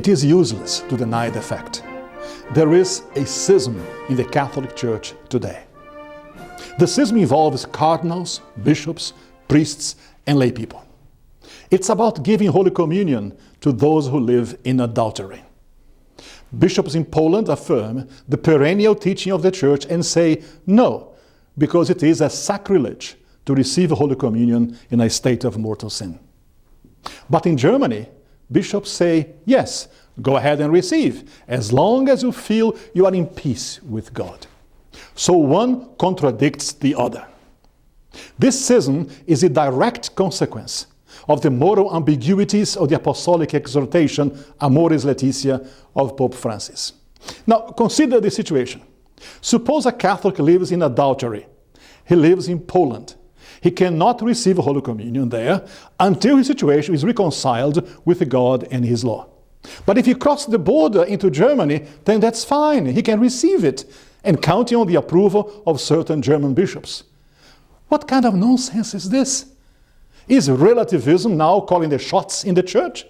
It is useless to deny the fact. There is a schism in the Catholic Church today. The schism involves cardinals, bishops, priests, and lay people. It's about giving Holy Communion to those who live in adultery. Bishops in Poland affirm the perennial teaching of the Church and say no, because it is a sacrilege to receive Holy Communion in a state of mortal sin. But in Germany, bishops say yes, go ahead and receive, as long as you feel you are in peace with God. So one contradicts the other. This schism is a direct consequence of the moral ambiguities of the apostolic exhortation Amoris Laetitia of Pope Francis. Now consider the situation. Suppose a Catholic lives in adultery. He lives in Poland. He cannot receive Holy Communion there until his situation is reconciled with God and his law. But if he crosses the border into Germany, then that's fine. He can receive it, and counting on the approval of certain German bishops. What kind of nonsense is this? Is relativism now calling the shots in the Church?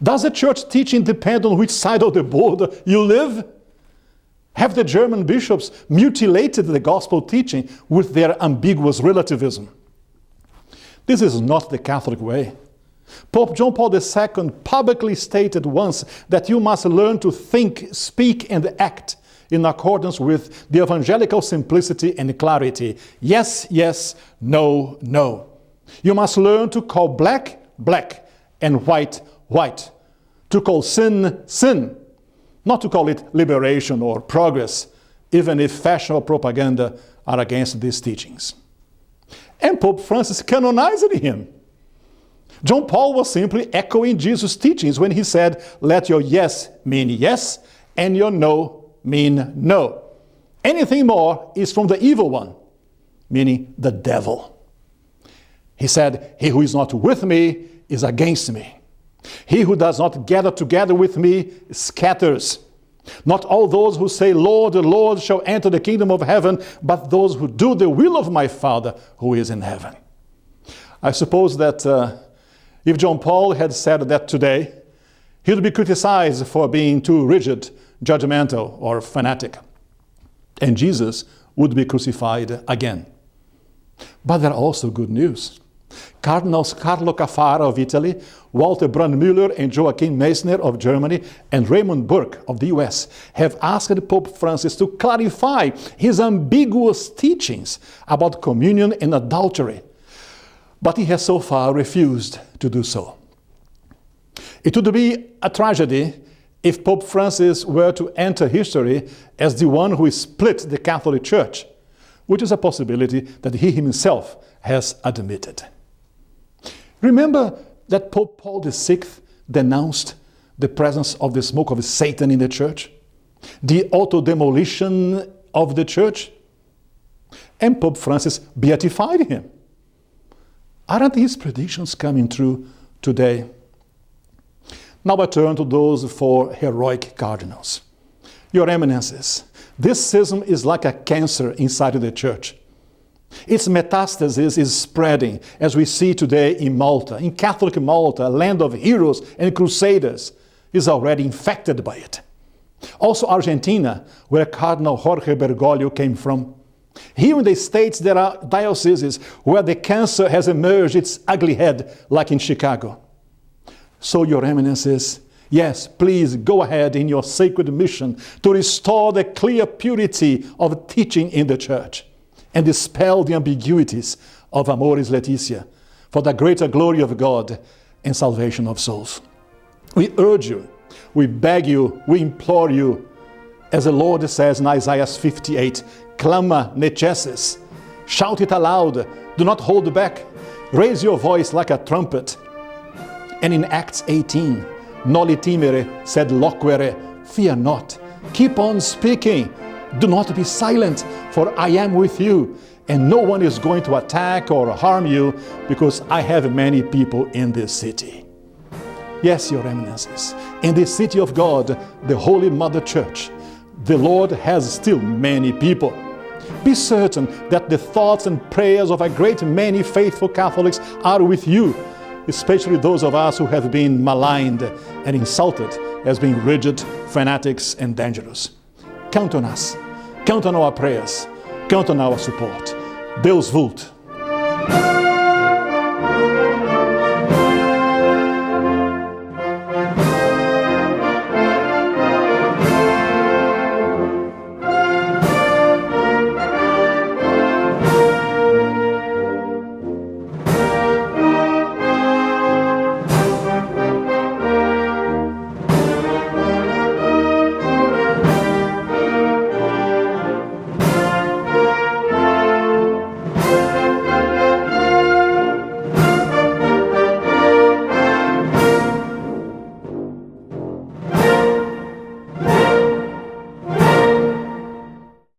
Does the Church teaching depend on which side of the border you live? Have the German bishops mutilated the gospel teaching with their ambiguous relativism? This is not the Catholic way. Pope John Paul II publicly stated once that you must learn to think, speak, and act in accordance with the evangelical simplicity and clarity. Yes, yes, no, no. You must learn to call black, black, and white, white. To call sin, sin. Not to call it liberation or progress, even if fashion or propaganda are against these teachings. And Pope Francis canonized him. John Paul was simply echoing Jesus' teachings when he said, let your yes mean yes, and your no mean no. Anything more is from the evil one, meaning the devil. He said, he who is not with me is against me. He who does not gather together with me scatters. Not all those who say, Lord, Lord, shall enter the kingdom of heaven, but those who do the will of my Father who is in heaven. I suppose that if John Paul had said that today, he would be criticized for being too rigid, judgmental, or fanatic. And Jesus would be crucified again. But there are also good news. Cardinals Carlo Cafara of Italy, Walter Brandmüller and Joachim Meissner of Germany, and Raymond Burke of the US have asked Pope Francis to clarify his ambiguous teachings about communion and adultery. But he has so far refused to do so. It would be a tragedy if Pope Francis were to enter history as the one who split the Catholic Church, which is a possibility that he himself has admitted. Remember that Pope Paul VI denounced the presence of the smoke of Satan in the Church, the auto-demolition of the Church, and Pope Francis beatified him. Aren't his predictions coming true today? Now I turn to those four heroic cardinals. Your Eminences, this schism is like a cancer inside of the Church. Its metastasis is spreading, as we see today in Malta. In Catholic Malta, a land of heroes and crusaders, is already infected by it. Also Argentina, where Cardinal Jorge Bergoglio came from. Here in the States, there are dioceses where the cancer has emerged its ugly head, like in Chicago. So, Your Eminences, yes, please go ahead in your sacred mission to restore the clear purity of teaching in the Church and dispel the ambiguities of Amoris Laetitia for the greater glory of God and salvation of souls. We urge you, we beg you, we implore you, as the Lord says in Isaiah 58, clama necesis, shout it aloud, do not hold back, raise your voice like a trumpet. And in Acts 18, noli timere sed loquere, fear not, keep on speaking, do not be silent, for I am with you, and no one is going to attack or harm you, because I have many people in this city. Yes, Your Eminences, in the city of God, the Holy Mother Church, the Lord has still many people. Be certain that the thoughts and prayers of a great many faithful Catholics are with you, especially those of us who have been maligned and insulted as being rigid, fanatics, and dangerous. Count on us. Count on our prayers. Count on our support. Deus vult.